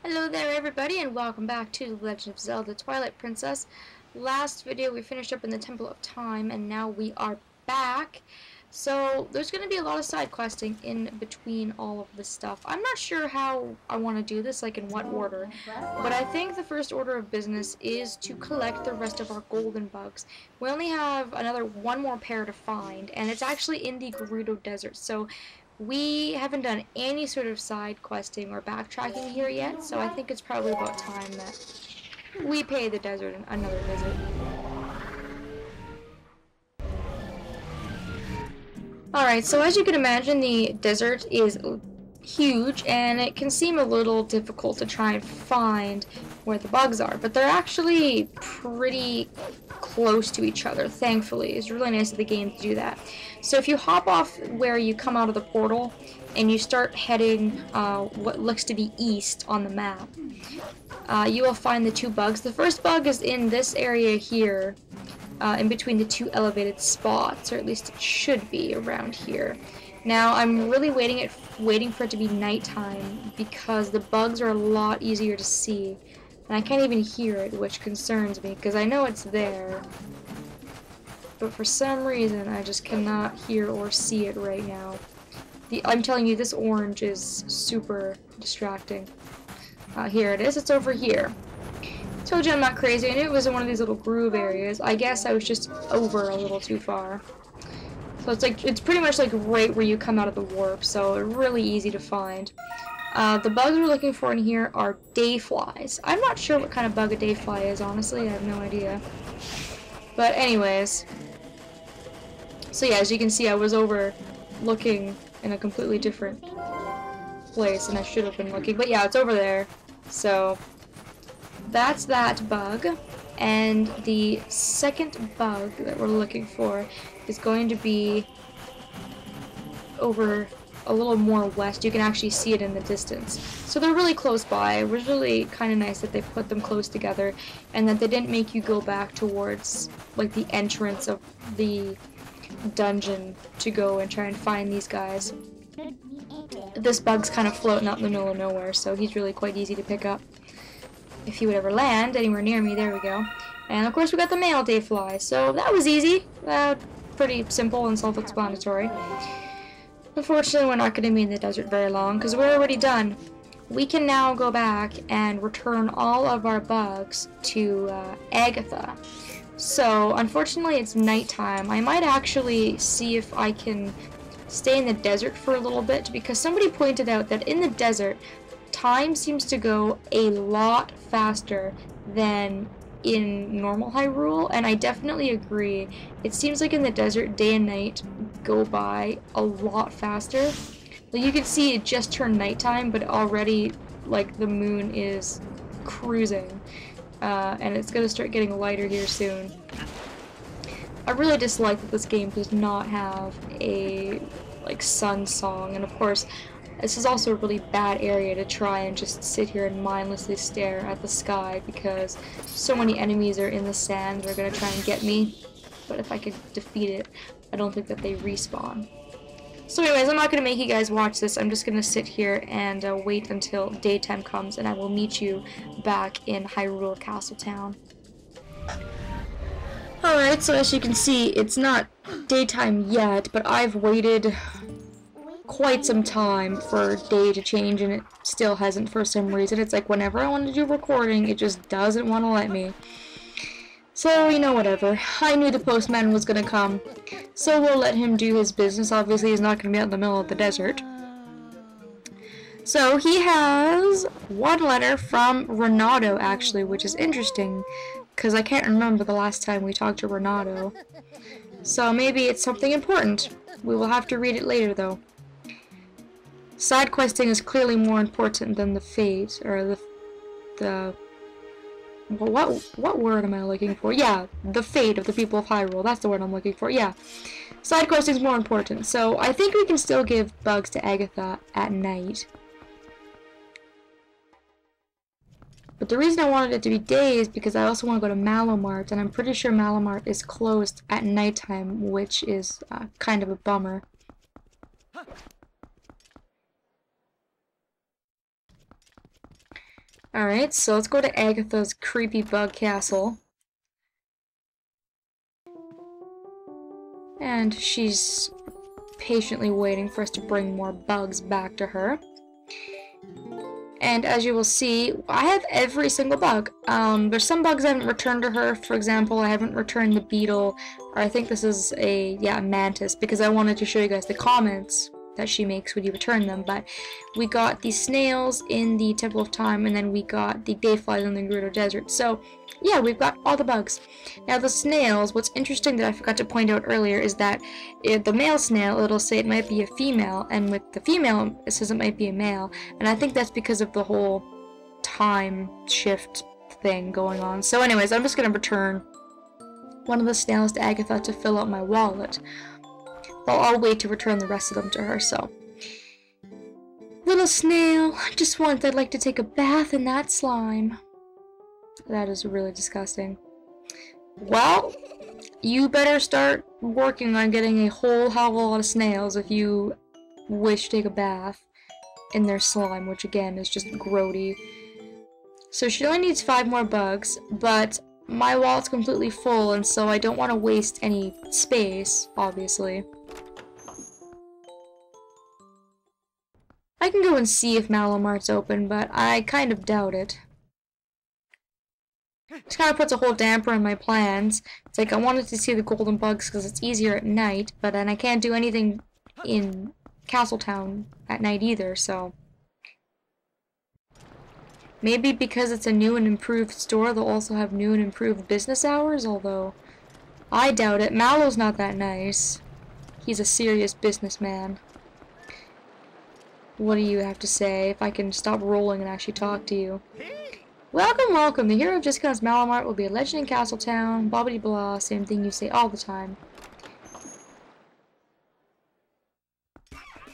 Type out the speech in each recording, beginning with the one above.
Hello there everybody and welcome back to The Legend of Zelda Twilight Princess. Last video we finished up in the Temple of Time and now we are back. So there's going to be a lot of side questing in between all of this stuff. I'm not sure how I want to do this, like in what order, but I think the first order of business is to collect the rest of our golden bugs. We only have one more pair to find, and it's actually in the Gerudo Desert, so we haven't done any sort of side questing or backtracking here yet, so I think it's probably about time that we pay the desert another visit. Alright, so as you can imagine, the desert is huge, and it can seem a little difficult to try and find where the bugs are, but they're actually pretty close to each other, thankfully. It's really nice of the game to do that. So if you hop off where you come out of the portal, and you start heading what looks to be east on the map, you will find the two bugs. The first bug is in this area here, in between the two elevated spots, or at least it should be around here. Now, I'm really waiting for it to be nighttime because the bugs are a lot easier to see. And I can't even hear it, which concerns me because I know it's there. But for some reason, I just cannot hear or see it right now. I'm telling you, this orange is super distracting. Here it is. It's over here. Told you I'm not crazy. I knew it was in one of these little groove areas. I guess I was just over a little too far. So it's pretty much like right where you come out of the warp, so really easy to find. The bugs we're looking for in here are dayflies. I'm not sure what kind of bug a dayfly is, honestly. I have no idea. But anyways. So yeah, as you can see, I was over looking in a completely different place than I should have been looking. But yeah, it's over there. So that's that bug. And the second bug that we're looking for is going to be over a little more west. You can actually see it in the distance. So they're really close by. It was really kind of nice that they put them close together and that they didn't make you go back towards like the entrance of the dungeon to go and try and find these guys. This bug's kind of floating out in the middle of nowhere, so he's really quite easy to pick up. If he would ever land anywhere near me, there we go. And of course we got the male dayfly, so that was easy. Pretty simple and self-explanatory. Unfortunately, we're not going to be in the desert very long, because we're already done. We can now go back and return all of our bugs to Agitha. So, unfortunately, it's nighttime. I might actually see if I can stay in the desert for a little bit, because somebody pointed out that in the desert, time seems to go a lot faster than in normal Hyrule, and I definitely agree. It seems like in the desert, day and night go by a lot faster. Like, you can see it just turned nighttime, but already, like, the moon is cruising. And it's gonna start getting lighter here soon. I really dislike that this game does not have a, like, sun song, and of course, this is also a really bad area to try and just sit here and mindlessly stare at the sky because so many enemies are in the sand that are going to try and get me. But if I could defeat it, I don't think that they respawn. So anyways, I'm not going to make you guys watch this. I'm just going to sit here and wait until daytime comes, and I will meet you back in Hyrule Castle Town. Alright, so as you can see, it's not daytime yet, but I've waited quite some time for day to change, and it still hasn't for some reason. It's like whenever I want to do recording, it just doesn't want to let me. So, you know, whatever. I knew the postman was gonna come, so we'll let him do his business. Obviously, he's not gonna be out in the middle of the desert. So, he has one letter from Renato, actually, which is interesting, because I can't remember the last time we talked to Renato. So, maybe it's something important. We will have to read it later, though. Side questing is clearly more important than the fate, or what word am I looking for? Yeah, the fate of the people of Hyrule. That's the word I'm looking for. Yeah, side questing is more important. So I think we can still give bugs to Agitha at night. But the reason I wanted it to be day is because I also want to go to Malomart, and I'm pretty sure Malomart is closed at nighttime, which is kind of a bummer. Alright, so let's go to Agitha's creepy bug castle. And she's patiently waiting for us to bring more bugs back to her. And as you will see, I have every single bug. There's some bugs I haven't returned to her. For example, I haven't returned the beetle, or I think this is a mantis, because I wanted to show you guys the comments that she makes when you return them. But we got the snails in the Temple of Time, and then we got the dayflies in the Gerudo Desert. So yeah, we've got all the bugs. Now the snails, what's interesting that I forgot to point out earlier is that the male snail, it'll say it might be a female, and with the female, it says it might be a male. And I think that's because of the whole time shift thing going on. So anyways, I'm just going to return one of the snails to Agitha to fill out my wallet. Well, I'll wait to return the rest of them to her, so. Little snail, I'd like to take a bath in that slime. That is really disgusting. Well, you better start working on getting a whole hell of a lot of snails if you wish to take a bath in their slime, which again is just grody. So she only needs 5 more bugs, but my wallet's completely full, and so I don't want to waste any space, obviously. I can go and see if Malomart's open, but I kind of doubt it. This kind of puts a whole damper on my plans. It's like I wanted to see the golden bugs because it's easier at night, but then I can't do anything in Castletown at night either, so. Maybe because it's a new and improved store, they'll also have new and improved business hours, although I doubt it. Mallow's not that nice. He's a serious businessman. What do you have to say? If I can stop rolling and actually talk to you. Welcome, welcome. The hero of just because Malomart will be a legend in Castletown. Bobbity blah. Same thing you say all the time.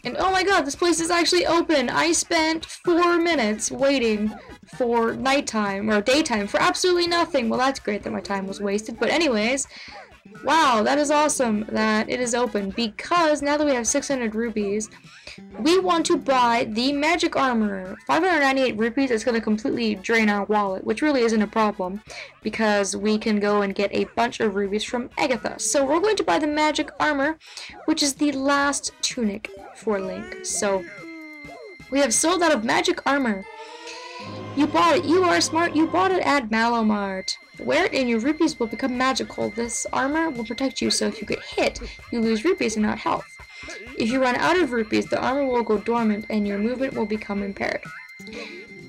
And oh my god, this place is actually open! I spent 4 minutes waiting for nighttime, or daytime, for absolutely nothing! Well, that's great that my time was wasted, but anyways, wow, that is awesome that it is open, because now that we have 600 rupees, we want to buy the magic armor. 598 rupees is going to completely drain our wallet, which really isn't a problem, because we can go and get a bunch of rubies from Agitha. So we're going to buy the magic armor, which is the last tunic for Link. So we have sold out of magic armor. You bought it. You are smart. You bought it at Malomart. Wear it and your rupees will become magical. This armor will protect you, so if you get hit, you lose rupees and not health. If you run out of rupees, the armor will go dormant and your movement will become impaired.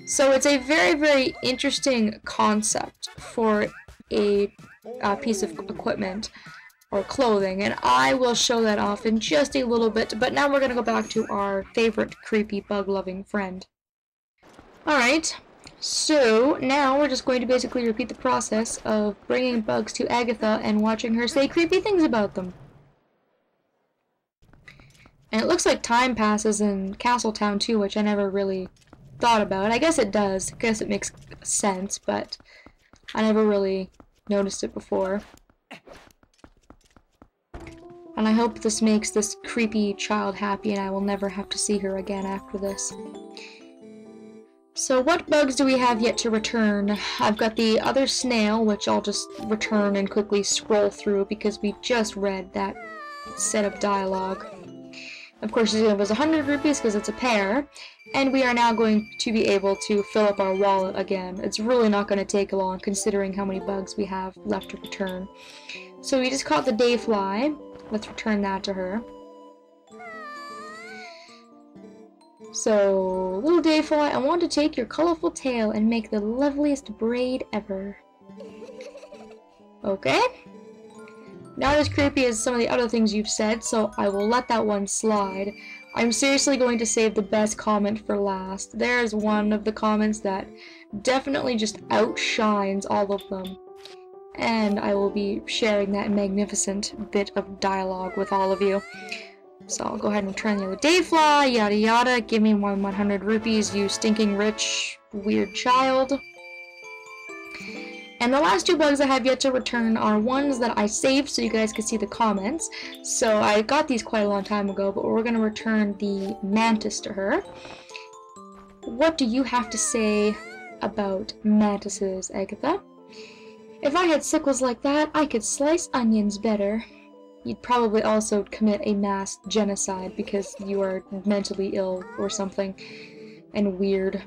So it's a very, very interesting concept for a piece of equipment or clothing, and I will show that off in just a little bit, but now we're going to go back to our favorite creepy bug-loving friend. Alright, so now we're just going to basically repeat the process of bringing bugs to Agitha and watching her say creepy things about them. And it looks like time passes in Castletown too, which I never really thought about. I guess it does. I guess it makes sense, but I never really noticed it before. And I hope this makes this creepy child happy and I will never have to see her again after this. So what bugs do we have yet to return? I've got the other snail, which I'll just return and quickly scroll through because we just read that set of dialogue. Of course, it was 100 rupees because it's a pair, and we are now going to be able to fill up our wallet again. It's really not going to take long considering how many bugs we have left to return. So we just caught the dayfly. Let's return that to her. So, little dayfly, I want to take your colorful tail and make the loveliest braid ever. Okay. Not as creepy as some of the other things you've said, so I will let that one slide. I'm seriously going to save the best comment for last. There's one of the comments that definitely just outshines all of them. And I will be sharing that magnificent bit of dialogue with all of you. So I'll go ahead and return the other dayfly, yada yada, give me 100 rupees, you stinking rich, weird child. And the last 2 bugs I have yet to return are ones that I saved so you guys can see the comments. So I got these quite a long time ago, but we're going to return the mantis to her. What do you have to say about mantises, Agitha. If I had sickles like that, I could slice onions better. You'd probably also commit a mass genocide because you are mentally ill or something and weird.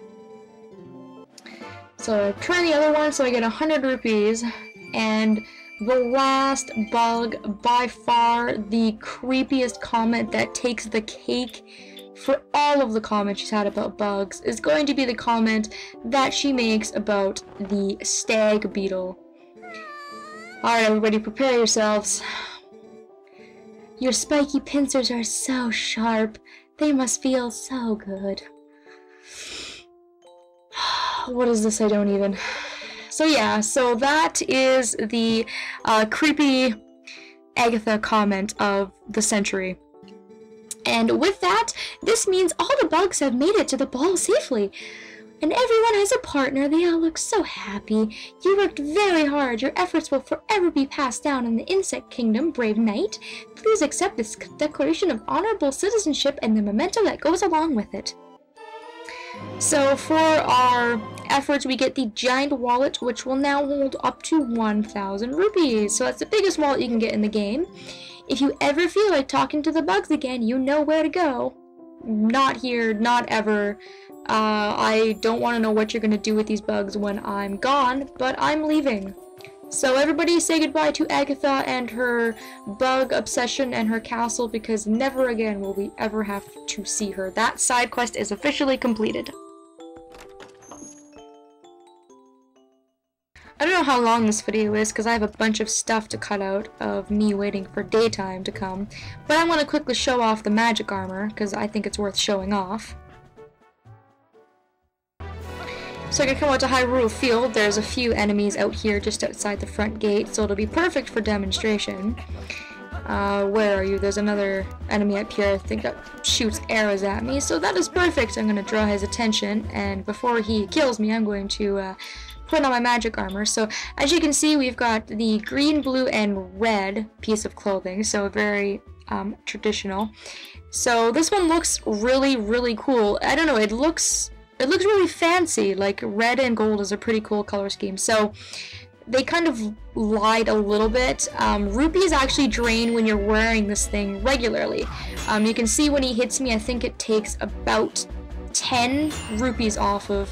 So try the other one, so I get 100 rupees, and the last bug, by far the creepiest comment that takes the cake for all of the comments she's had about bugs, is going to be the comment that she makes about the stag beetle. Alright everybody, prepare yourselves. Your spiky pincers are so sharp. They must feel so good. What is this? I don't even... So yeah, so that is the creepy Agitha comment of the century. And with that, this means all the bugs have made it to the ball safely. And everyone has a partner. They all look so happy. You worked very hard. Your efforts will forever be passed down in the insect kingdom, brave knight. Please accept this declaration of honorable citizenship and the memento that goes along with it. So for our efforts, we get the giant wallet, which will now hold up to 1,000 rupees. So that's the biggest wallet you can get in the game. If you ever feel like talking to the bugs again, you know where to go. Not here, not ever. I don't want to know what you're going to do with these bugs when I'm gone, but I'm leaving. So everybody say goodbye to Agitha and her bug obsession and her castle, because never again will we ever have to see her. That side quest is officially completed. I don't know how long this video is because I have a bunch of stuff to cut out of me waiting for daytime to come, but I want to quickly show off the magic armor because I think it's worth showing off. So I can come out to Hyrule Field. There's a few enemies out here just outside the front gate, so it'll be perfect for demonstration. Where are you? There's another enemy up here, I think, that shoots arrows at me, so that is perfect. I'm going to draw his attention, and before he kills me, I'm going to put on my magic armor. So as you can see, we've got the green, blue, and red piece of clothing, so very traditional. So this one looks really, really cool. I don't know, it looks really fancy. Like, red and gold is a pretty cool color scheme. So they kind of lied a little bit. Rupees actually drain when you're wearing this thing regularly. You can see when he hits me, I think it takes about 10 rupees off of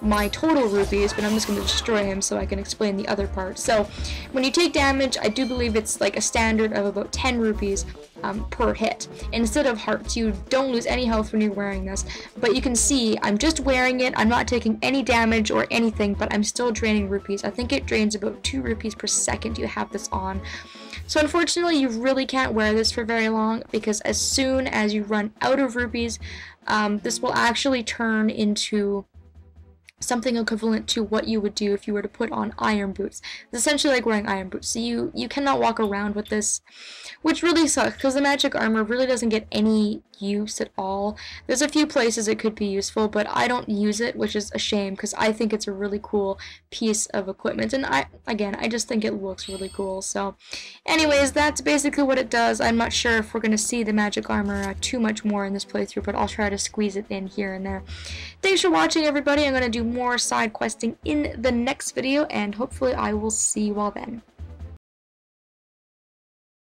my total rupees, but I'm just going to destroy him so I can explain the other part. So when you take damage, I do believe it's like a standard of about 10 rupees per hit. Instead of hearts, you don't lose any health when you're wearing this, but you can see I'm just wearing it. I'm not taking any damage or anything, but I'm still draining rupees. I think it drains about 2 rupees per second you have this on. So unfortunately, you really can't wear this for very long, because as soon as you run out of rupees, this will actually turn into something equivalent to what you would do if you were to put on iron boots. It's essentially like wearing iron boots. So you cannot walk around with this, which really sucks because the magic armor really doesn't get any use at all. There's a few places it could be useful, but I don't use it, which is a shame because I think it's a really cool piece of equipment, and I just think it looks really cool. So anyways, that's basically what it does. I'm not sure if we're going to see the magic armor too much more in this playthrough, but I'll try to squeeze it in here and there. Thanks for watching, everybody. I'm going to do more side questing in the next video, and hopefully I will see you all then.